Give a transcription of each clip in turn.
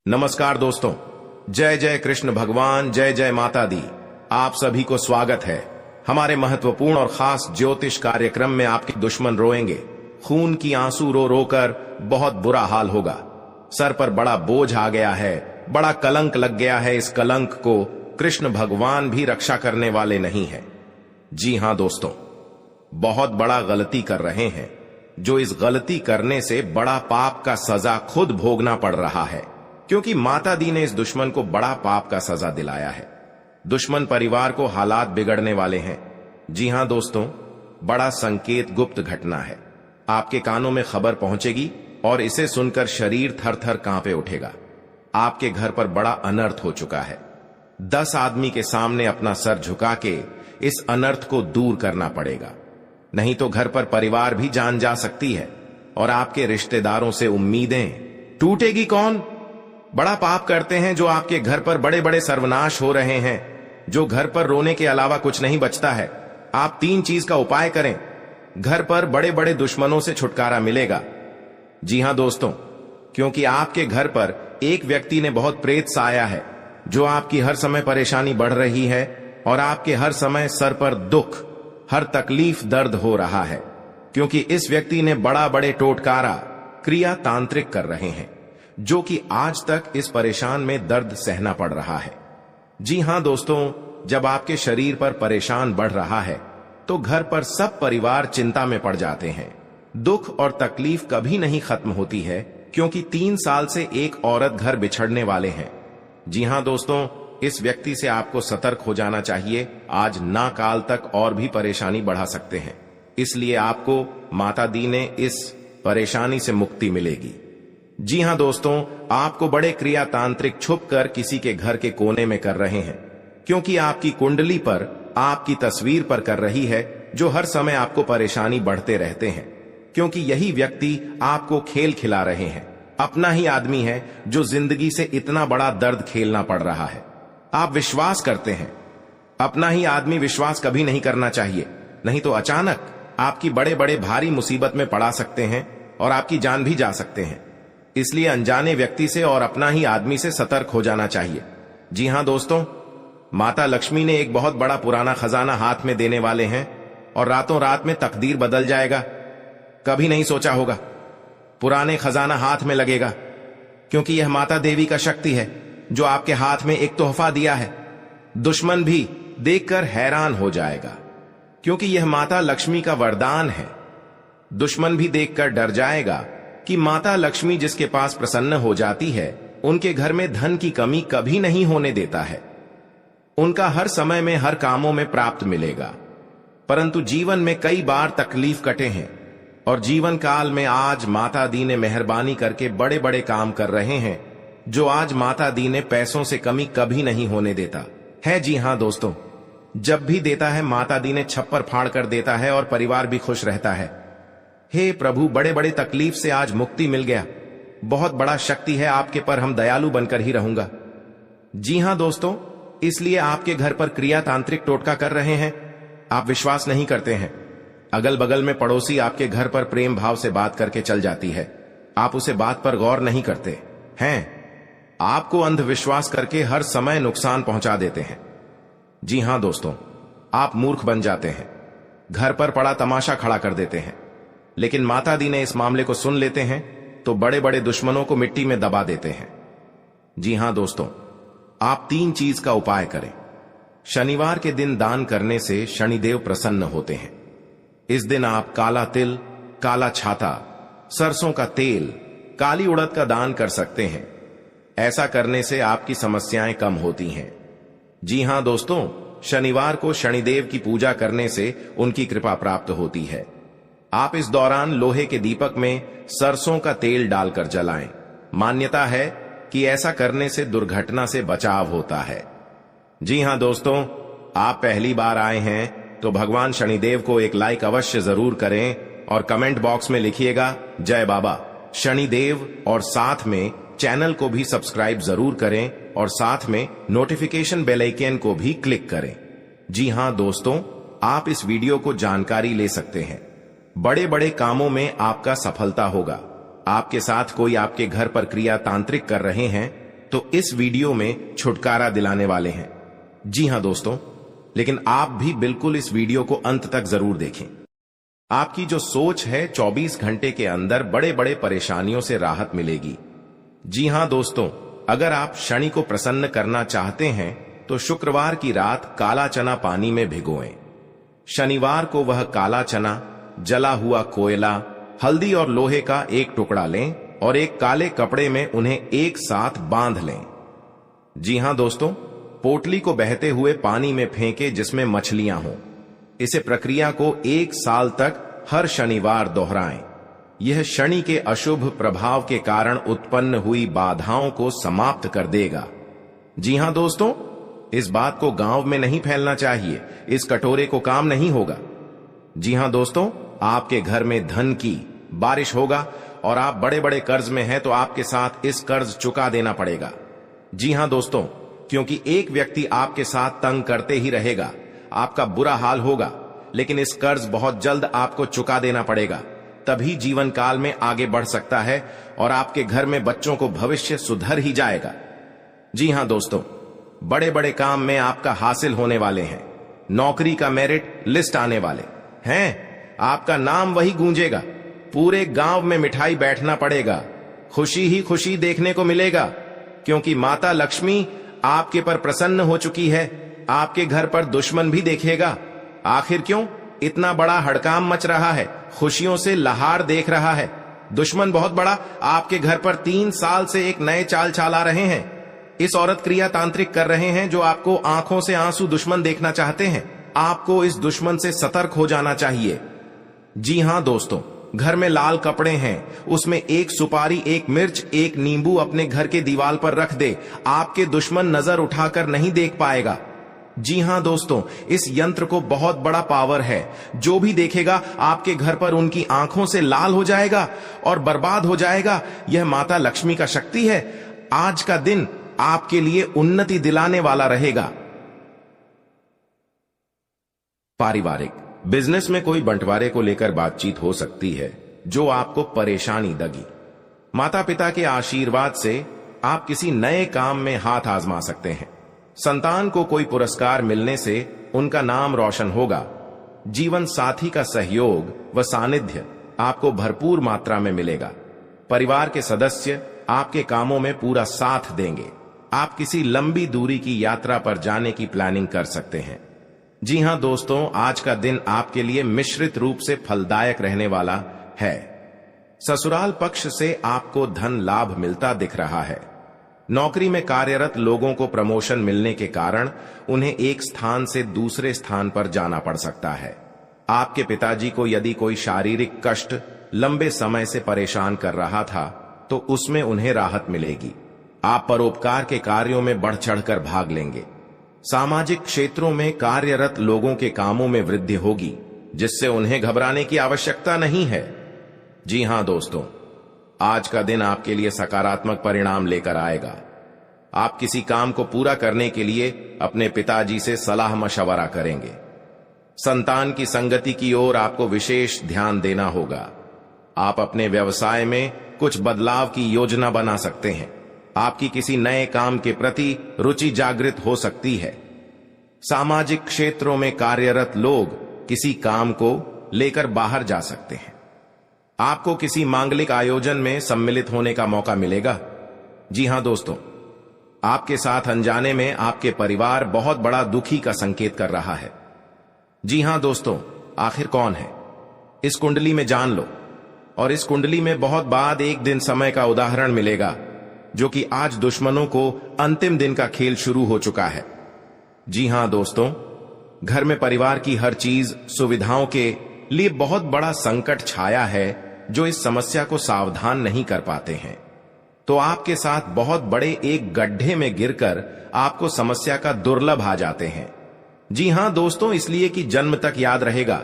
नमस्कार दोस्तों, जय जय कृष्ण भगवान, जय जय माता दी। आप सभी को स्वागत है हमारे महत्वपूर्ण और खास ज्योतिष कार्यक्रम में। आपके दुश्मन रोएंगे, खून की आंसू रो रो कर बहुत बुरा हाल होगा। सर पर बड़ा बोझ आ गया है, बड़ा कलंक लग गया है। इस कलंक को कृष्ण भगवान भी रक्षा करने वाले नहीं है। जी हां दोस्तों, बहुत बड़ा गलती कर रहे हैं, जो इस गलती करने से बड़ा पाप का सजा खुद भोगना पड़ रहा है, क्योंकि माता दी ने इस दुश्मन को बड़ा पाप का सजा दिलाया है। दुश्मन परिवार को हालात बिगड़ने वाले हैं। जी हां दोस्तों, बड़ा संकेत गुप्त घटना है। आपके कानों में खबर पहुंचेगी और इसे सुनकर शरीर थर थर कांपे उठेगा। आपके घर पर बड़ा अनर्थ हो चुका है। 10 आदमी के सामने अपना सर झुका के इस अनर्थ को दूर करना पड़ेगा, नहीं तो घर पर परिवार भी जान जा सकती है और आपके रिश्तेदारों से उम्मीदें टूटेगी। कौन बड़ा पाप करते हैं जो आपके घर पर बड़े बड़े सर्वनाश हो रहे हैं, जो घर पर रोने के अलावा कुछ नहीं बचता है। आप 3 चीज का उपाय करें, घर पर बड़े बड़े दुश्मनों से छुटकारा मिलेगा। जी हां दोस्तों, क्योंकि आपके घर पर एक व्यक्ति ने बहुत प्रेत साया है, जो आपकी हर समय परेशानी बढ़ रही है और आपके हर समय सर पर दुख, हर तकलीफ, दर्द हो रहा है, क्योंकि इस व्यक्ति ने बड़े टोटकारा क्रिया तांत्रिक कर रहे हैं, जो कि आज तक इस परेशान में दर्द सहना पड़ रहा है। जी हां दोस्तों, जब आपके शरीर पर परेशान बढ़ रहा है तो घर पर सब परिवार चिंता में पड़ जाते हैं। दुख और तकलीफ कभी नहीं खत्म होती है, क्योंकि 3 साल से एक औरत घर बिछड़ने वाले हैं। जी हां दोस्तों, इस व्यक्ति से आपको सतर्क हो जाना चाहिए। आज ना काल तक और भी परेशानी बढ़ा सकते हैं, इसलिए आपको माता दी ने इस परेशानी से मुक्ति मिलेगी। जी हां दोस्तों, आपको बड़े क्रिया तांत्रिक छुपकर किसी के घर के कोने में कर रहे हैं, क्योंकि आपकी कुंडली पर, आपकी तस्वीर पर कर रही है, जो हर समय आपको परेशानी बढ़ते रहते हैं, क्योंकि यही व्यक्ति आपको खेल खिला रहे हैं। अपना ही आदमी है जो जिंदगी से इतना बड़ा दर्द खेलना पड़ रहा है। आप विश्वास करते हैं, अपना ही आदमी विश्वास कभी नहीं करना चाहिए, नहीं तो अचानक आपकी बड़े बड़े भारी मुसीबत में पड़ा सकते हैं और आपकी जान भी जा सकते हैं। इसलिए अनजाने व्यक्ति से और अपना ही आदमी से सतर्क हो जाना चाहिए। जी हां दोस्तों, माता लक्ष्मी ने एक बहुत बड़ा पुराना खजाना हाथ में देने वाले हैं और रातों रात में तकदीर बदल जाएगा। कभी नहीं सोचा होगा पुराने खजाना हाथ में लगेगा, क्योंकि यह माता देवी का शक्ति है, जो आपके हाथ में एक तोहफा दिया है। दुश्मन भी देखकर हैरान हो जाएगा, क्योंकि यह माता लक्ष्मी का वरदान है। दुश्मन भी देखकर डर जाएगा कि माता लक्ष्मी जिसके पास प्रसन्न हो जाती है, उनके घर में धन की कमी कभी नहीं होने देता है। उनका हर समय में हर कामों में प्राप्त मिलेगा। परंतु जीवन में कई बार तकलीफ कटे हैं और जीवन काल में आज माता दी ने मेहरबानी करके बड़े बड़े काम कर रहे हैं, जो आज माता दी ने पैसों से कमी कभी नहीं होने देता है। जी हां दोस्तों, जब भी देता है माता दी ने छप्पर फाड़ कर देता है और परिवार भी खुश रहता है। हे प्रभु, बड़े बड़े तकलीफ से आज मुक्ति मिल गया। बहुत बड़ा शक्ति है आपके पर, हम दयालु बनकर ही रहूंगा। जी हां दोस्तों, इसलिए आपके घर पर क्रिया तांत्रिक टोटका कर रहे हैं। आप विश्वास नहीं करते हैं। अगल बगल में पड़ोसी आपके घर पर प्रेम भाव से बात करके चल जाती है, आप उसे बात पर गौर नहीं करते हैं। आपको अंधविश्वास करके हर समय नुकसान पहुंचा देते हैं। जी हां दोस्तों, आप मूर्ख बन जाते हैं, घर पर पड़ा तमाशा खड़ा कर देते हैं। लेकिन माता दी ने इस मामले को सुन लेते हैं तो बड़े बड़े दुश्मनों को मिट्टी में दबा देते हैं। जी हां दोस्तों, आप 3 चीज का उपाय करें। शनिवार के दिन दान करने से शनिदेव प्रसन्न होते हैं। इस दिन आप काला तिल, काला छाता, सरसों का तेल, काली उड़द का दान कर सकते हैं। ऐसा करने से आपकी समस्याएं कम होती हैं। जी हां दोस्तों, शनिवार को शनिदेव की पूजा करने से उनकी कृपा प्राप्त होती है। आप इस दौरान लोहे के दीपक में सरसों का तेल डालकर जलाएं। मान्यता है कि ऐसा करने से दुर्घटना से बचाव होता है। जी हां दोस्तों, आप पहली बार आए हैं तो भगवान शनिदेव को एक लाइक अवश्य जरूर करें और कमेंट बॉक्स में लिखिएगा जय बाबा शनिदेव, और साथ में चैनल को भी सब्सक्राइब जरूर करें और साथ में नोटिफिकेशन बेल आइकन को भी क्लिक करें। जी हां दोस्तों, आप इस वीडियो को जानकारी ले सकते हैं। बड़े बड़े कामों में आपका सफलता होगा। आपके साथ कोई आपके घर पर क्रिया तांत्रिक कर रहे हैं तो इस वीडियो में छुटकारा दिलाने वाले हैं। जी हां दोस्तों, लेकिन आप भी बिल्कुल इस वीडियो को अंत तक जरूर देखें। आपकी जो सोच है 24 घंटे के अंदर बड़े बड़े परेशानियों से राहत मिलेगी। जी हां दोस्तों, अगर आप शनि को प्रसन्न करना चाहते हैं तो शुक्रवार की रात काला चना पानी में भिगोएं। शनिवार को वह काला चना, जला हुआ कोयला, हल्दी और लोहे का एक टुकड़ा लें और एक काले कपड़े में उन्हें एक साथ बांध लें। जी हां दोस्तों, पोटली को बहते हुए पानी में फेंके जिसमें मछलियां हों। इसे प्रक्रिया को 1 साल तक हर शनिवार दोहराएं। यह शनि के अशुभ प्रभाव के कारण उत्पन्न हुई बाधाओं को समाप्त कर देगा। जी हां दोस्तों, इस बात को गांव में नहीं फैलना चाहिए, इस कटोरे को काम नहीं होगा। जी हां दोस्तों, आपके घर में धन की बारिश होगा और आप बड़े बड़े कर्ज में हैं तो आपके साथ इस कर्ज चुका देना पड़ेगा। जी हां दोस्तों, क्योंकि एक व्यक्ति आपके साथ तंग करते ही रहेगा, आपका बुरा हाल होगा, लेकिन इस कर्ज बहुत जल्द आपको चुका देना पड़ेगा, तभी जीवन काल में आगे बढ़ सकता है और आपके घर में बच्चों को भविष्य सुधर ही जाएगा। जी हां दोस्तों, बड़े बड़े काम में आपका हासिल होने वाले हैं। नौकरी का मेरिट लिस्ट आने वाले हैं। आपका नाम वही गूंजेगा, पूरे गांव में मिठाई बैठना पड़ेगा, खुशी ही खुशी देखने को मिलेगा, क्योंकि माता लक्ष्मी आपके पर प्रसन्न हो चुकी है। आपके घर पर दुश्मन भी देखेगा। आखिर क्यों इतना बड़ा हड़काम मच रहा है, खुशियों से लहार देख रहा है। दुश्मन बहुत बड़ा आपके घर पर 3 साल से एक नए चाल चला रहे हैं। इस औरत क्रिया तांत्रिक कर रहे हैं जो आपको आंखों से आंसू दुश्मन देखना चाहते हैं। आपको इस दुश्मन से सतर्क हो जाना चाहिए। जी हां दोस्तों, घर में लाल कपड़े हैं, उसमें एक सुपारी, एक मिर्च, एक नींबू अपने घर के दीवार पर रख दे। आपके दुश्मन नजर उठाकर नहीं देख पाएगा। जी हां दोस्तों, इस यंत्र को बहुत बड़ा पावर है। जो भी देखेगा आपके घर पर उनकी आंखों से लाल हो जाएगा और बर्बाद हो जाएगा। यह माता लक्ष्मी का शक्ति है। आज का दिन आपके लिए उन्नति दिलाने वाला रहेगा। पारिवारिक बिजनेस में कोई बंटवारे को लेकर बातचीत हो सकती है जो आपको परेशानी देगी। माता पिता के आशीर्वाद से आप किसी नए काम में हाथ आजमा सकते हैं। संतान को कोई पुरस्कार मिलने से उनका नाम रोशन होगा। जीवन साथी का सहयोग व सानिध्य आपको भरपूर मात्रा में मिलेगा। परिवार के सदस्य आपके कामों में पूरा साथ देंगे। आप किसी लंबी दूरी की यात्रा पर जाने की प्लानिंग कर सकते हैं। जी हां दोस्तों, आज का दिन आपके लिए मिश्रित रूप से फलदायक रहने वाला है। ससुराल पक्ष से आपको धन लाभ मिलता दिख रहा है। नौकरी में कार्यरत लोगों को प्रमोशन मिलने के कारण उन्हें एक स्थान से दूसरे स्थान पर जाना पड़ सकता है। आपके पिताजी को यदि कोई शारीरिक कष्ट लंबे समय से परेशान कर रहा था तो उसमें उन्हें राहत मिलेगी। आप परोपकार के कार्यों में बढ़ चढ़कर भाग लेंगे। सामाजिक क्षेत्रों में कार्यरत लोगों के कामों में वृद्धि होगी, जिससे उन्हें घबराने की आवश्यकता नहीं है। जी हां दोस्तों, आज का दिन आपके लिए सकारात्मक परिणाम लेकर आएगा। आप किसी काम को पूरा करने के लिए अपने पिताजी से सलाह मशवरा करेंगे। संतान की संगति की ओर आपको विशेष ध्यान देना होगा। आप अपने व्यवसाय में कुछ बदलाव की योजना बना सकते हैं। आपकी किसी नए काम के प्रति रुचि जागृत हो सकती है। सामाजिक क्षेत्रों में कार्यरत लोग किसी काम को लेकर बाहर जा सकते हैं। आपको किसी मांगलिक आयोजन में सम्मिलित होने का मौका मिलेगा। जी हां दोस्तों, आपके साथ अनजाने में आपके परिवार बहुत बड़ा दुखी का संकेत कर रहा है। जी हां दोस्तों, आखिर कौन है? इस कुंडली में जान लो, और इस कुंडली में बहुत बाद एक दिन समय का उदाहरण मिलेगा, जो कि आज दुश्मनों को अंतिम दिन का खेल शुरू हो चुका है। जी हां दोस्तों, घर में परिवार की हर चीज सुविधाओं के लिए बहुत बड़ा संकट छाया है। जो इस समस्या को सावधान नहीं कर पाते हैं तो आपके साथ बहुत बड़े एक गड्ढे में गिरकर आपको समस्या का दुर्लभ आ जाते हैं। जी हां दोस्तों, इसलिए कि जन्म तक याद रहेगा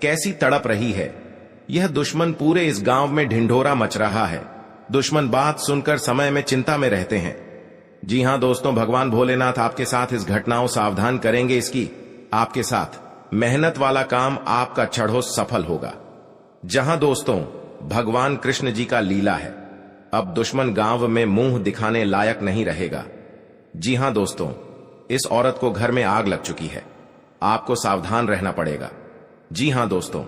कैसी तड़प रही है। यह दुश्मन पूरे इस गांव में ढिंढोरा मच रहा है। दुश्मन बात सुनकर समय में चिंता में रहते हैं। जी हां दोस्तों, भगवान भोलेनाथ आपके साथ इस घटनाओं सावधान करेंगे। इसकी आपके साथ मेहनत वाला काम आपका चढ़ो सफल होगा। जहां दोस्तों भगवान कृष्ण जी का लीला है। अब दुश्मन गांव में मुंह दिखाने लायक नहीं रहेगा। जी हां दोस्तों, इस औरत को घर में आग लग चुकी है। आपको सावधान रहना पड़ेगा। जी हां दोस्तों,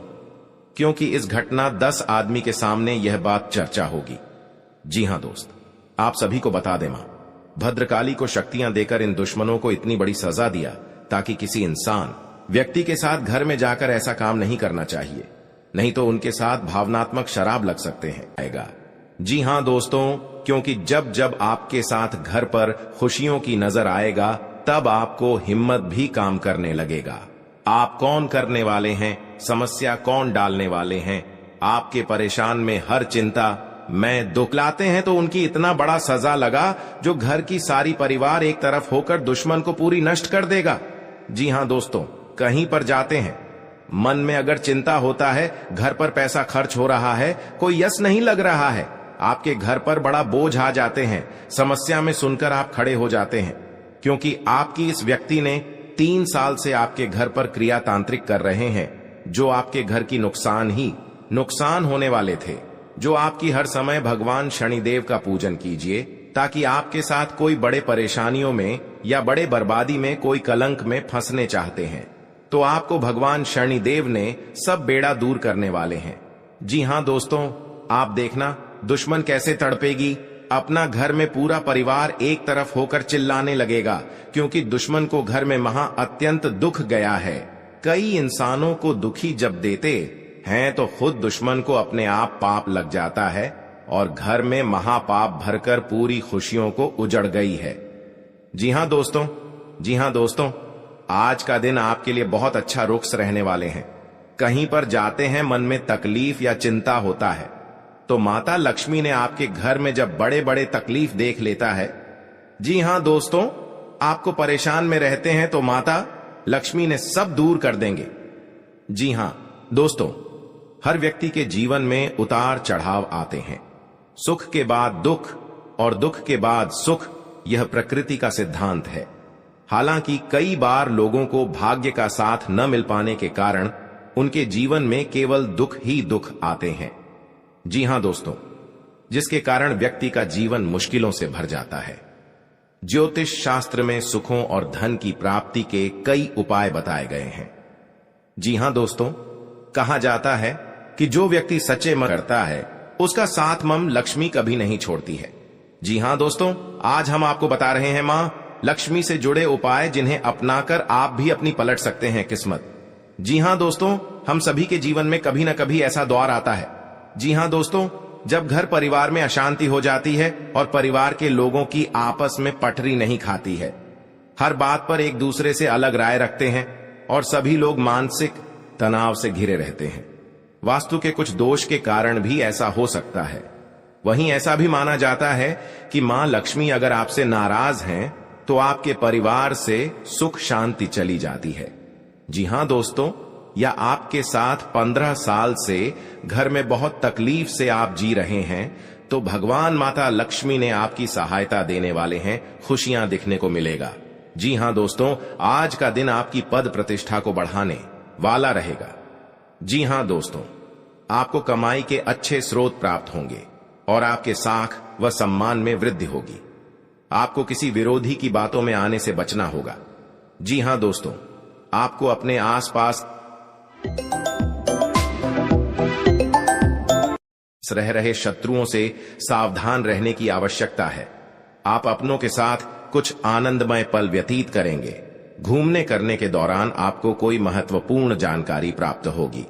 क्योंकि इस घटना 10 आदमी के सामने यह बात चर्चा होगी। जी हां दोस्त, आप सभी को बता दें, मां भद्रकाली को शक्तियां देकर इन दुश्मनों को इतनी बड़ी सजा दिया ताकि किसी इंसान व्यक्ति के साथ घर में जाकर ऐसा काम नहीं करना चाहिए, नहीं तो उनके साथ भावनात्मक शराब लग सकते हैं आएगा। जी हां दोस्तों, क्योंकि जब जब आपके साथ घर पर खुशियों की नजर आएगा तब आपको हिम्मत भी काम करने लगेगा। आप कौन करने वाले हैं, समस्या कौन डालने वाले हैं, आपके परेशान में हर चिंता मैं दुख लाते हैं तो उनकी इतना बड़ा सजा लगा जो घर की सारी परिवार एक तरफ होकर दुश्मन को पूरी नष्ट कर देगा। जी हां दोस्तों, कहीं पर जाते हैं, मन में अगर चिंता होता है, घर पर पैसा खर्च हो रहा है, कोई यश नहीं लग रहा है, आपके घर पर बड़ा बोझ आ जाते हैं, समस्या में सुनकर आप खड़े हो जाते हैं, क्योंकि आपकी इस व्यक्ति ने 3 साल से आपके घर पर क्रिया तांत्रिक कर रहे हैं, जो आपके घर की नुकसान होने वाले थे। जो आपकी हर समय भगवान शनिदेव का पूजन कीजिए ताकि आपके साथ कोई बड़े परेशानियों में या बड़े बर्बादी में, कोई कलंक में फंसने चाहते हैं तो आपको भगवान शनिदेव ने सब बेड़ा दूर करने वाले हैं। जी हां दोस्तों, आप देखना दुश्मन कैसे तड़पेगी। अपना घर में पूरा परिवार एक तरफ होकर चिल्लाने लगेगा, क्योंकि दुश्मन को घर में अत्यंत दुख गया है। कई इंसानों को दुखी जब देते हैं तो खुद दुश्मन को अपने आप पाप लग जाता है और घर में महापाप भरकर पूरी खुशियों को उजड़ गई है। जी हां दोस्तों, आज का दिन आपके लिए बहुत अच्छा रुख रहने वाले हैं। कहीं पर जाते हैं, मन में तकलीफ या चिंता होता है तो माता लक्ष्मी ने आपके घर में जब बड़े बड़े तकलीफ देख लेता है, जी हां दोस्तों, आपको परेशान में रहते हैं तो माता लक्ष्मी ने सब दूर कर देंगे। जी हां दोस्तों, हर व्यक्ति के जीवन में उतार चढ़ाव आते हैं। सुख के बाद दुख और दुख के बाद सुख, यह प्रकृति का सिद्धांत है। हालांकि कई बार लोगों को भाग्य का साथ न मिल पाने के कारण उनके जीवन में केवल दुख ही दुख आते हैं। जी हां दोस्तों, जिसके कारण व्यक्ति का जीवन मुश्किलों से भर जाता है। ज्योतिष शास्त्र में सुखों और धन की प्राप्ति के कई उपाय बताए गए हैं। जी हां दोस्तों, कहा जाता है कि जो व्यक्ति सच्चे मन करता है उसका साथ मम लक्ष्मी कभी नहीं छोड़ती है। जी हां दोस्तों, आज हम आपको बता रहे हैं मां लक्ष्मी से जुड़े उपाय जिन्हें अपनाकर आप भी अपनी पलट सकते हैं किस्मत। जी हां दोस्तों, हम सभी के जीवन में कभी न कभी ऐसा दौर आता है। जी हां दोस्तों, जब घर परिवार में अशांति हो जाती है और परिवार के लोगों की आपस में पटरी नहीं खाती है, हर बात पर एक दूसरे से अलग राय रखते हैं और सभी लोग मानसिक तनाव से घिरे रहते हैं। वास्तु के कुछ दोष के कारण भी ऐसा हो सकता है। वहीं ऐसा भी माना जाता है कि मां लक्ष्मी अगर आपसे नाराज हैं तो आपके परिवार से सुख शांति चली जाती है। जी हां दोस्तों, या आपके साथ 15 साल से घर में बहुत तकलीफ से आप जी रहे हैं तो भगवान माता लक्ष्मी ने आपकी सहायता देने वाले हैं, खुशियां दिखने को मिलेगा। जी हां दोस्तों, आज का दिन आपकी पद प्रतिष्ठा को बढ़ाने वाला रहेगा। जी हां दोस्तों, आपको कमाई के अच्छे स्रोत प्राप्त होंगे और आपके साख व सम्मान में वृद्धि होगी। आपको किसी विरोधी की बातों में आने से बचना होगा। जी हां दोस्तों, आपको अपने आसपास रह रहे शत्रुओं से सावधान रहने की आवश्यकता है। आप अपनों के साथ कुछ आनंदमय पल व्यतीत करेंगे। घूमने करने के दौरान आपको कोई महत्वपूर्ण जानकारी प्राप्त होगी।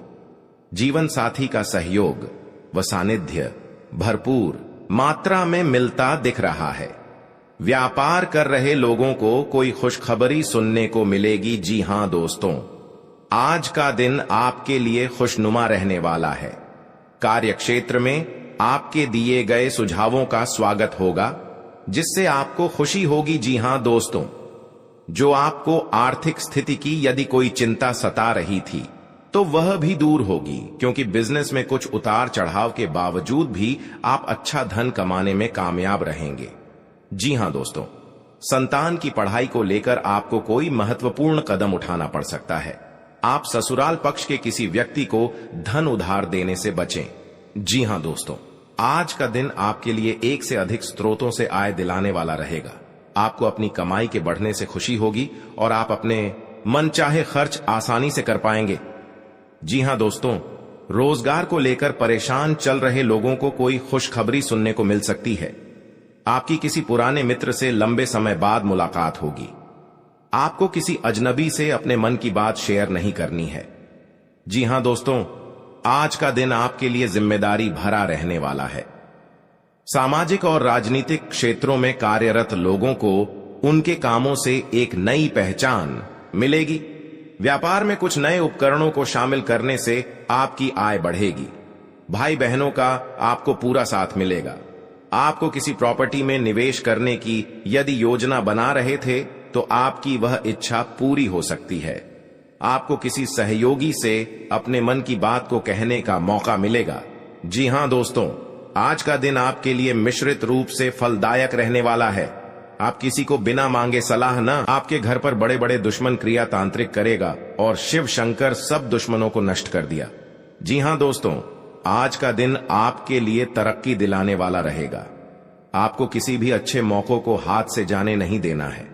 जीवन साथी का सहयोग व सानिध्य भरपूर मात्रा में मिलता दिख रहा है। व्यापार कर रहे लोगों को कोई खुशखबरी सुनने को मिलेगी। जी हां दोस्तों, आज का दिन आपके लिए खुशनुमा रहने वाला है। कार्य क्षेत्र में आपके दिए गए सुझावों का स्वागत होगा, जिससे आपको खुशी होगी। जी हां दोस्तों, जो आपको आर्थिक स्थिति की यदि कोई चिंता सता रही थी तो वह भी दूर होगी, क्योंकि बिजनेस में कुछ उतार चढ़ाव के बावजूद भी आप अच्छा धन कमाने में कामयाब रहेंगे। जी हां दोस्तों, संतान की पढ़ाई को लेकर आपको कोई महत्वपूर्ण कदम उठाना पड़ सकता है। आप ससुराल पक्ष के किसी व्यक्ति को धन उधार देने से बचें। जी हां दोस्तों, आज का दिन आपके लिए एक से अधिक स्रोतों से आय दिलाने वाला रहेगा। आपको अपनी कमाई के बढ़ने से खुशी होगी और आप अपने मनचाहे खर्च आसानी से कर पाएंगे। जी हां दोस्तों, रोजगार को लेकर परेशान चल रहे लोगों को कोई खुशखबरी सुनने को मिल सकती है। आपकी किसी पुराने मित्र से लंबे समय बाद मुलाकात होगी। आपको किसी अजनबी से अपने मन की बात शेयर नहीं करनी है। जी हां दोस्तों, आज का दिन आपके लिए जिम्मेदारी भरा रहने वाला है। सामाजिक और राजनीतिक क्षेत्रों में कार्यरत लोगों को उनके कामों से एक नई पहचान मिलेगी। व्यापार में कुछ नए उपकरणों को शामिल करने से आपकी आय बढ़ेगी। भाई बहनों का आपको पूरा साथ मिलेगा। आपको किसी प्रॉपर्टी में निवेश करने की यदि योजना बना रहे थे तो आपकी वह इच्छा पूरी हो सकती है। आपको किसी सहयोगी से अपने मन की बात को कहने का मौका मिलेगा। जी हां दोस्तों, आज का दिन आपके लिए मिश्रित रूप से फलदायक रहने वाला है। आप किसी को बिना मांगे सलाह न आपके घर पर बड़े बड़े दुश्मन क्रिया तांत्रिक करेगा और शिव शंकर सब दुश्मनों को नष्ट कर दिया। जी हां दोस्तों, आज का दिन आपके लिए तरक्की दिलाने वाला रहेगा। आपको किसी भी अच्छे मौकों को हाथ से जाने नहीं देना है।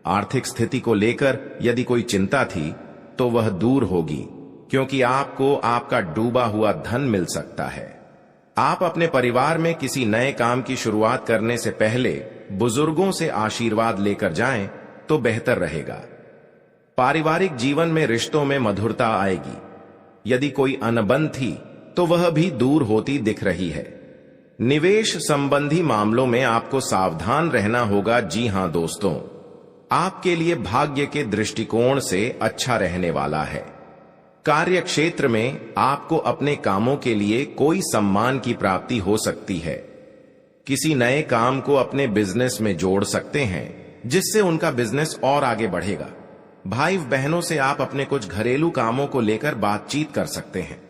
आर्थिक स्थिति को लेकर यदि कोई चिंता थी तो वह दूर होगी, क्योंकि आपको आपका डूबा हुआ धन मिल सकता है। आप अपने परिवार में किसी नए काम की शुरुआत करने से पहले बुजुर्गों से आशीर्वाद लेकर जाएं तो बेहतर रहेगा। पारिवारिक जीवन में रिश्तों में मधुरता आएगी। यदि कोई अनबन थी तो वह भी दूर होती दिख रही है। निवेश संबंधी मामलों में आपको सावधान रहना होगा। जी हां दोस्तों, आपके लिए भाग्य के दृष्टिकोण से अच्छा रहने वाला है। कार्य क्षेत्र में आपको अपने कामों के लिए कोई सम्मान की प्राप्ति हो सकती है। किसी नए काम को अपने बिजनेस में जोड़ सकते हैं, जिससे उनका बिजनेस और आगे बढ़ेगा। भाई बहनों से आप अपने कुछ घरेलू कामों को लेकर बातचीत कर सकते हैं।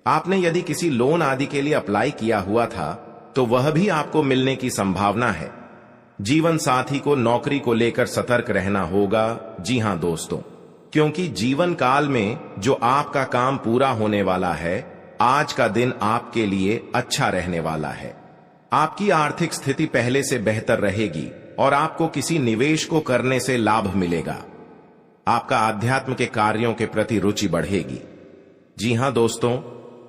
आपने यदि किसी लोन आदि के लिए अप्लाई किया हुआ था तो वह भी आपको मिलने की संभावना है। जीवन साथी को नौकरी को लेकर सतर्क रहना होगा। जी हां दोस्तों, क्योंकि जीवन काल में जो आपका काम पूरा होने वाला है, आज का दिन आपके लिए अच्छा रहने वाला है। आपकी आर्थिक स्थिति पहले से बेहतर रहेगी और आपको किसी निवेश को करने से लाभ मिलेगा। आपका आध्यात्म के कार्यों के प्रति रुचि बढ़ेगी। जी हां दोस्तों,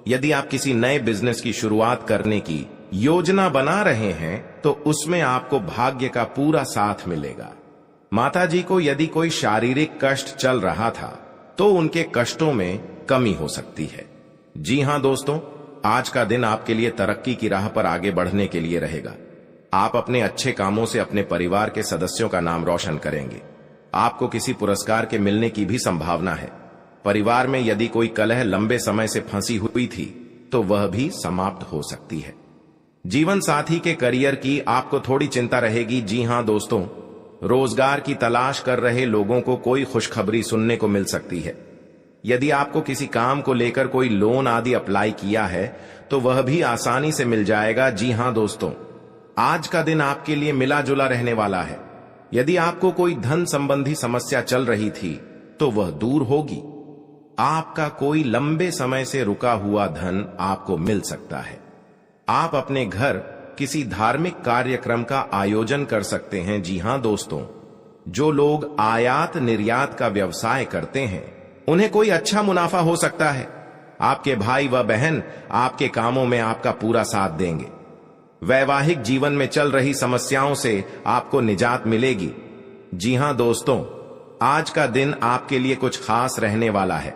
यदि आप किसी नए बिजनेस की शुरुआत करने की योजना बना रहे हैं तो उसमें आपको भाग्य का पूरा साथ मिलेगा। माताजी को यदि कोई शारीरिक कष्ट चल रहा था तो उनके कष्टों में कमी हो सकती है। जी हां दोस्तों, आज का दिन आपके लिए तरक्की की राह पर आगे बढ़ने के लिए रहेगा। आप अपने अच्छे कामों से अपने परिवार के सदस्यों का नाम रोशन करेंगे। आपको किसी पुरस्कार के मिलने की भी संभावना है। परिवार में यदि कोई कलह लंबे समय से फंसी हुई थी तो वह भी समाप्त हो सकती है। जीवन साथी के करियर की आपको थोड़ी चिंता रहेगी। जी हां दोस्तों, रोजगार की तलाश कर रहे लोगों को कोई खुशखबरी सुनने को मिल सकती है। यदि आपको किसी काम को लेकर कोई लोन आदि अप्लाई किया है तो वह भी आसानी से मिल जाएगा। जी हां दोस्तों, आज का दिन आपके लिए मिला जुला रहने वाला है। यदि आपको कोई धन संबंधी समस्या चल रही थी तो वह दूर होगी। आपका कोई लंबे समय से रुका हुआ धन आपको मिल सकता है। आप अपने घर किसी धार्मिक कार्यक्रम का आयोजन कर सकते हैं। जी हां दोस्तों, जो लोग आयात निर्यात का व्यवसाय करते हैं उन्हें कोई अच्छा मुनाफा हो सकता है। आपके भाई व बहन आपके कामों में आपका पूरा साथ देंगे। वैवाहिक जीवन में चल रही समस्याओं से आपको निजात मिलेगी। जी हां दोस्तों, आज का दिन आपके लिए कुछ खास रहने वाला है।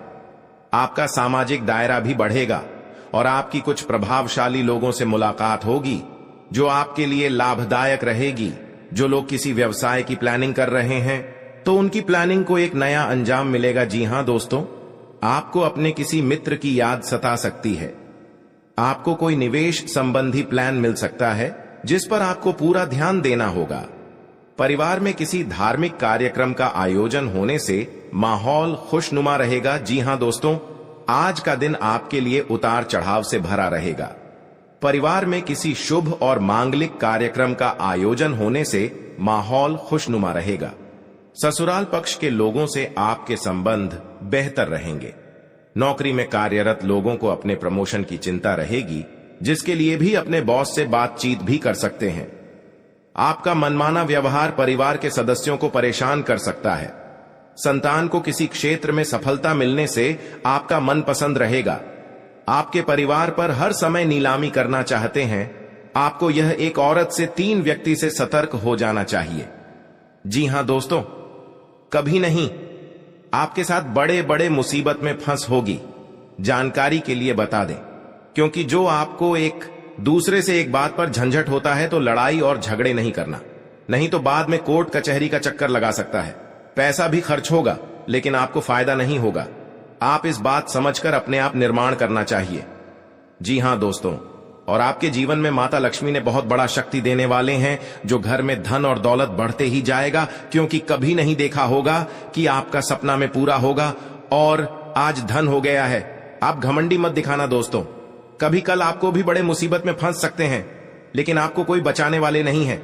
आपका सामाजिक दायरा भी बढ़ेगा और आपकी कुछ प्रभावशाली लोगों से मुलाकात होगी जो आपके लिए लाभदायक रहेगी। जो लोग किसी व्यवसाय की प्लानिंग कर रहे हैं तो उनकी प्लानिंग को एक नया अंजाम मिलेगा। जी हां दोस्तों, आपको अपने किसी मित्र की याद सता सकती है। आपको कोई निवेश संबंधी प्लान मिल सकता है जिस पर आपको पूरा ध्यान देना होगा। परिवार में किसी धार्मिक कार्यक्रम का आयोजन होने से माहौल खुशनुमा रहेगा। जी हां दोस्तों, आज का दिन आपके लिए उतार चढ़ाव से भरा रहेगा। परिवार में किसी शुभ और मांगलिक कार्यक्रम का आयोजन होने से माहौल खुशनुमा रहेगा। ससुराल पक्ष के लोगों से आपके संबंध बेहतर रहेंगे। नौकरी में कार्यरत लोगों को अपने प्रमोशन की चिंता रहेगी। जिसके लिए भी अपने बॉस से बातचीत भी कर सकते हैं। आपका मनमाना व्यवहार परिवार के सदस्यों को परेशान कर सकता है। संतान को किसी क्षेत्र में सफलता मिलने से आपका मन पसंद रहेगा। आपके परिवार पर हर समय नीलामी करना चाहते हैं। आपको यह एक औरत से 3 व्यक्ति से सतर्क हो जाना चाहिए। जी हां दोस्तों, कभी नहीं, आपके साथ बड़े बड़े मुसीबत में फंस होगी। जानकारी के लिए बता दें, क्योंकि जो आपको एक दूसरे से एक बात पर झंझट होता है तो लड़ाई और झगड़े नहीं करना, नहीं तो बाद में कोर्ट कचहरी का चक्कर लगा सकता है। पैसा भी खर्च होगा लेकिन आपको फायदा नहीं होगा। आप इस बात समझकर अपने आप निर्माण करना चाहिए। जी हां दोस्तों, और आपके जीवन में माता लक्ष्मी ने बहुत बड़ा शक्ति देने वाले हैं, जो घर में धन और दौलत बढ़ते ही जाएगा, क्योंकि कभी नहीं देखा होगा कि आपका सपना में पूरा होगा और आज धन हो गया है। आप घमंडी मत दिखाना दोस्तों। कभी कल आपको भी बड़े मुसीबत में फंस सकते हैं, लेकिन आपको कोई बचाने वाले नहीं है,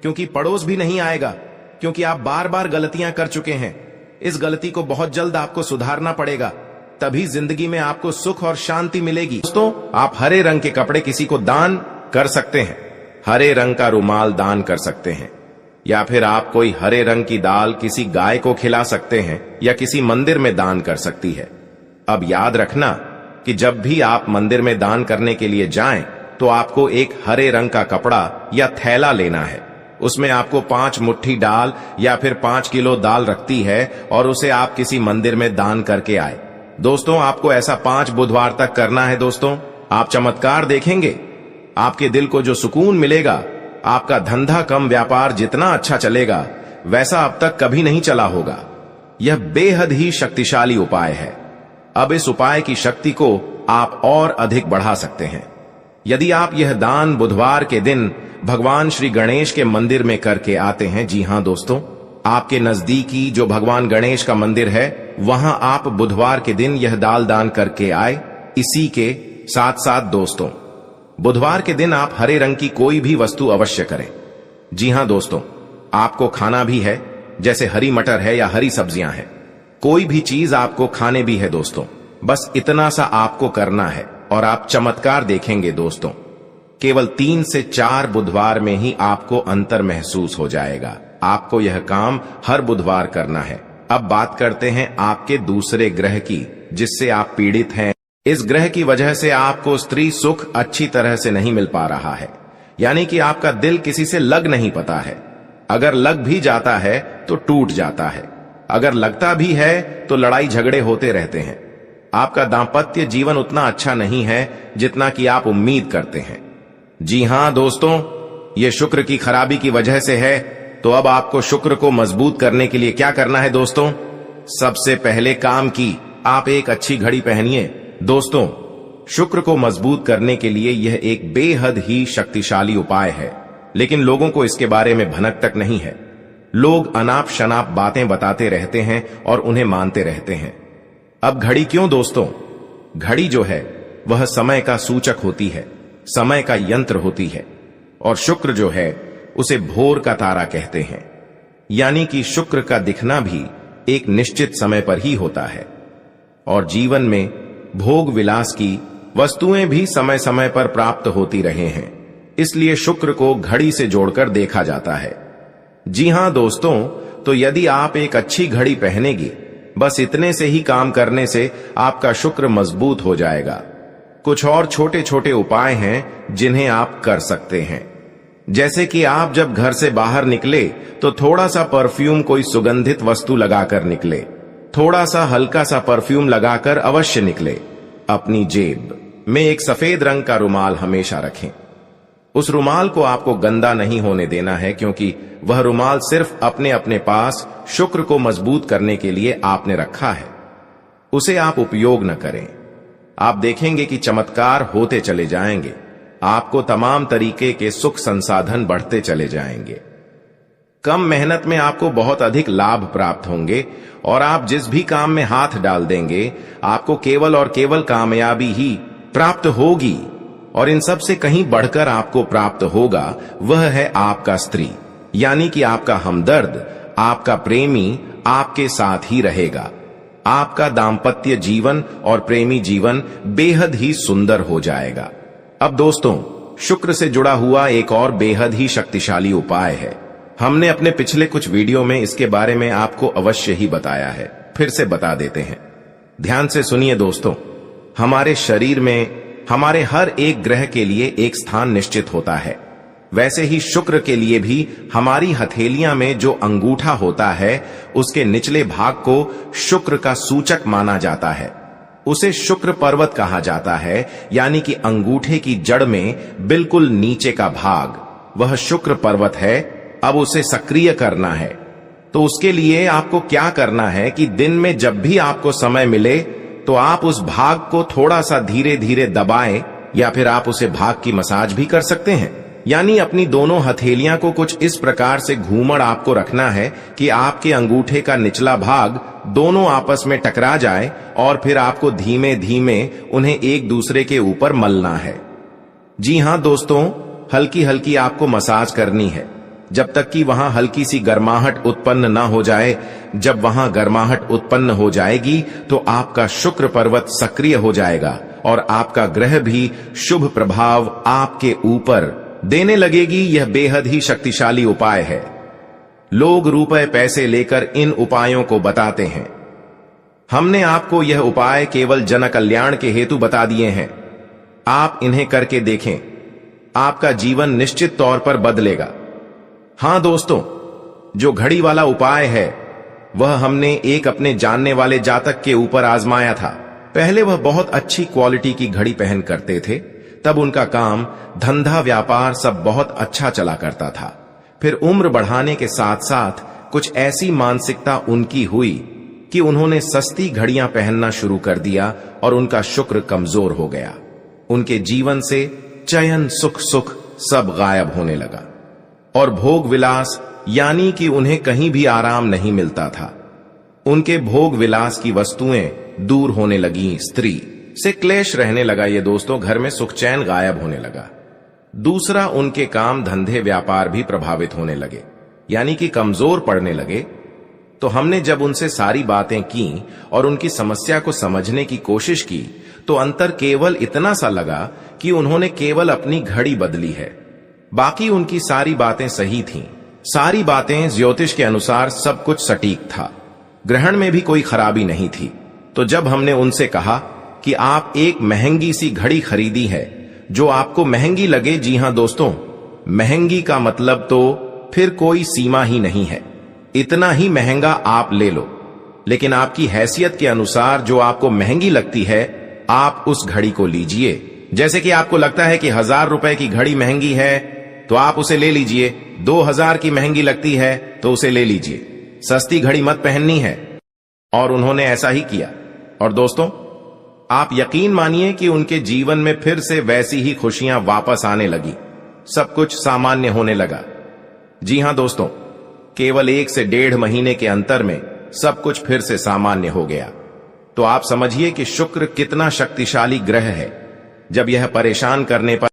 क्योंकि पड़ोस भी नहीं आएगा, क्योंकि आप बार बार गलतियां कर चुके हैं। इस गलती को बहुत जल्द आपको सुधारना पड़ेगा, तभी जिंदगी में आपको सुख और शांति मिलेगी। दोस्तों, आप हरे रंग के कपड़े किसी को दान कर सकते हैं। हरे रंग का रुमाल दान कर सकते हैं, या फिर आप कोई हरे रंग की दाल किसी गाय को खिला सकते हैं, या किसी मंदिर में दान कर सकती है। अब याद रखना कि जब भी आप मंदिर में दान करने के लिए जाएं, तो आपको एक हरे रंग का कपड़ा या थैला लेना है। उसमें आपको 5 मुट्ठी दाल या फिर 5 किलो दाल रखती है, और उसे आप किसी मंदिर में दान करके आए। दोस्तों, आपको ऐसा 5 बुधवार तक करना है। दोस्तों, आप चमत्कार देखेंगे। आपके दिल को जो सुकून मिलेगा, आपका धंधा कम व्यापार जितना अच्छा चलेगा, वैसा अब तक कभी नहीं चला होगा। यह बेहद ही शक्तिशाली उपाय है। अब इस उपाय की शक्ति को आप और अधिक बढ़ा सकते हैं। यदि आप यह दान बुधवार के दिन भगवान श्री गणेश के मंदिर में करके आते हैं, जी हां दोस्तों, आपके नजदीकी जो भगवान गणेश का मंदिर है, वहां आप बुधवार के दिन यह दाल दान करके आए। इसी के साथ साथ दोस्तों, बुधवार के दिन आप हरे रंग की कोई भी वस्तु अवश्य करें। जी हां दोस्तों, आपको खाना भी है, जैसे हरी मटर है या हरी सब्जियां हैं। कोई भी चीज आपको खाने भी है दोस्तों। बस इतना सा आपको करना है और आप चमत्कार देखेंगे दोस्तों। केवल 3 से 4 बुधवार में ही आपको अंतर महसूस हो जाएगा। आपको यह काम हर बुधवार करना है। अब बात करते हैं आपके दूसरे ग्रह की, जिससे आप पीड़ित हैं। इस ग्रह की वजह से आपको स्त्री सुख अच्छी तरह से नहीं मिल पा रहा है, यानी कि आपका दिल किसी से लग नहीं पाता है। अगर लग भी जाता है तो टूट जाता है। अगर लगता भी है तो लड़ाई झगड़े होते रहते हैं। आपका दांपत्य जीवन उतना अच्छा नहीं है जितना कि आप उम्मीद करते हैं। जी हां दोस्तों, यह शुक्र की खराबी की वजह से है। तो अब आपको शुक्र को मजबूत करने के लिए क्या करना है दोस्तों? सबसे पहले काम की आप एक अच्छी घड़ी पहनिए। दोस्तों, शुक्र को मजबूत करने के लिए यह एक बेहद ही शक्तिशाली उपाय है, लेकिन लोगों को इसके बारे में भनक तक नहीं है। लोग अनाप शनाप बातें बताते रहते हैं और उन्हें मानते रहते हैं। अब घड़ी क्यों दोस्तों? घड़ी जो है वह समय का सूचक होती है, समय का यंत्र होती है, और शुक्र जो है उसे भोर का तारा कहते हैं। यानी कि शुक्र का दिखना भी एक निश्चित समय पर ही होता है, और जीवन में भोग विलास की वस्तुएं भी समय समय पर प्राप्त होती रहे हैं। इसलिए शुक्र को घड़ी से जोड़कर देखा जाता है। जी हां दोस्तों, तो यदि आप एक अच्छी घड़ी पहनेगी, बस इतने से ही काम करने से आपका शुक्र मजबूत हो जाएगा। कुछ और छोटे छोटे उपाय हैं जिन्हें आप कर सकते हैं, जैसे कि आप जब घर से बाहर निकले तो थोड़ा सा परफ्यूम, कोई सुगंधित वस्तु लगाकर निकले। थोड़ा सा हल्का सा परफ्यूम लगाकर अवश्य निकले। अपनी जेब में एक सफेद रंग का रुमाल हमेशा रखें। उस रुमाल को आपको गंदा नहीं होने देना है, क्योंकि वह रुमाल सिर्फ अपने अपने पास शुक्र को मजबूत करने के लिए आपने रखा है। उसे आप उपयोग न करें। आप देखेंगे कि चमत्कार होते चले जाएंगे। आपको तमाम तरीके के सुख संसाधन बढ़ते चले जाएंगे। कम मेहनत में आपको बहुत अधिक लाभ प्राप्त होंगे, और आप जिस भी काम में हाथ डाल देंगे, आपको केवल और केवल कामयाबी ही प्राप्त होगी। और इन सब से कहीं बढ़कर आपको प्राप्त होगा वह है आपका स्त्री, यानी कि आपका हमदर्द, आपका प्रेमी आपके साथ ही रहेगा। आपका दांपत्य जीवन और प्रेमी जीवन बेहद ही सुंदर हो जाएगा। अब दोस्तों, शुक्र से जुड़ा हुआ एक और बेहद ही शक्तिशाली उपाय है। हमने अपने पिछले कुछ वीडियो में इसके बारे में आपको अवश्य ही बताया है, फिर से बता देते हैं। ध्यान से सुनिए दोस्तों। हमारे शरीर में हमारे हर एक ग्रह के लिए एक स्थान निश्चित होता है। वैसे ही शुक्र के लिए भी हमारी हथेलियां में जो अंगूठा होता है, उसके निचले भाग को शुक्र का सूचक माना जाता है। उसे शुक्र पर्वत कहा जाता है, यानी कि अंगूठे की जड़ में बिल्कुल नीचे का भाग वह शुक्र पर्वत है। अब उसे सक्रिय करना है, तो उसके लिए आपको क्या करना है कि दिन में जब भी आपको समय मिले तो आप उस भाग को थोड़ा सा धीरे धीरे दबाएं, या फिर आप उसे भाग की मसाज भी कर सकते हैं। यानी अपनी दोनों हथेलियां को कुछ इस प्रकार से घूमड़ आपको रखना है कि आपके अंगूठे का निचला भाग दोनों आपस में टकरा जाए, और फिर आपको धीमे धीमे उन्हें एक दूसरे के ऊपर मलना है। जी हां दोस्तों, हल्की हल्की आपको मसाज करनी है, जब तक कि वहां हल्की सी गर्माहट उत्पन्न ना हो जाए। जब वहां गर्माहट उत्पन्न हो जाएगी तो आपका शुक्र पर्वत सक्रिय हो जाएगा और आपका ग्रह भी शुभ प्रभाव आपके ऊपर देने लगेगी। यह बेहद ही शक्तिशाली उपाय है। लोग रुपए पैसे लेकर इन उपायों को बताते हैं। हमने आपको यह उपाय केवल जन कल्याण के हेतु बता दिए हैं। आप इन्हें करके देखें, आपका जीवन निश्चित तौर पर बदलेगा। हां दोस्तों, जो घड़ी वाला उपाय है वह हमने एक अपने जानने वाले जातक के ऊपर आजमाया था। पहले वह बहुत अच्छी क्वालिटी की घड़ी पहन करते थे, तब उनका काम, धंधा, व्यापार सब बहुत अच्छा चला करता था। फिर उम्र बढ़ाने के साथ साथ कुछ ऐसी मानसिकता उनकी हुई कि उन्होंने सस्ती घड़ियां पहनना शुरू कर दिया और उनका शुक्र कमजोर हो गया। उनके जीवन से चयन, सुख सब गायब होने लगा और भोग विलास, यानी कि उन्हें कहीं भी आराम नहीं मिलता था। उनके भोग विलास की वस्तुएं दूर होने लगी, स्त्री से क्लेश रहने लगा। ये दोस्तों, घर में सुख चैन गायब होने लगा। दूसरा, उनके काम, धंधे, व्यापार भी प्रभावित होने लगे, यानी कि कमजोर पड़ने लगे। तो हमने जब उनसे सारी बातें की और उनकी समस्या को समझने की कोशिश की, तो अंतर केवल इतना सा लगा कि उन्होंने केवल अपनी घड़ी बदली है। बाकी उनकी सारी बातें सही थीं। सारी बातें ज्योतिष के अनुसार सब कुछ सटीक था। ग्रहण में भी कोई खराबी नहीं थी। तो जब हमने उनसे कहा कि आप एक महंगी सी घड़ी खरीदी है जो आपको महंगी लगे, जी हां दोस्तों, महंगी का मतलब तो फिर कोई सीमा ही नहीं है। इतना ही महंगा आप ले लो, लेकिन आपकी हैसियत के अनुसार जो आपको महंगी लगती है, आप उस घड़ी को लीजिए। जैसे कि आपको लगता है कि 1000 रुपए की घड़ी महंगी है तो आप उसे ले लीजिए। 2000 की महंगी लगती है तो उसे ले लीजिए। सस्ती घड़ी मत पहननी है। और उन्होंने ऐसा ही किया। और दोस्तों, आप यकीन मानिए कि उनके जीवन में फिर से वैसी ही खुशियां वापस आने लगी। सब कुछ सामान्य होने लगा। जी हां दोस्तों, केवल 1 से 1.5 महीने के अंतर में सब कुछ फिर से सामान्य हो गया। तो आप समझिए कि शुक्र कितना शक्तिशाली ग्रह है। जब यह परेशान करने पर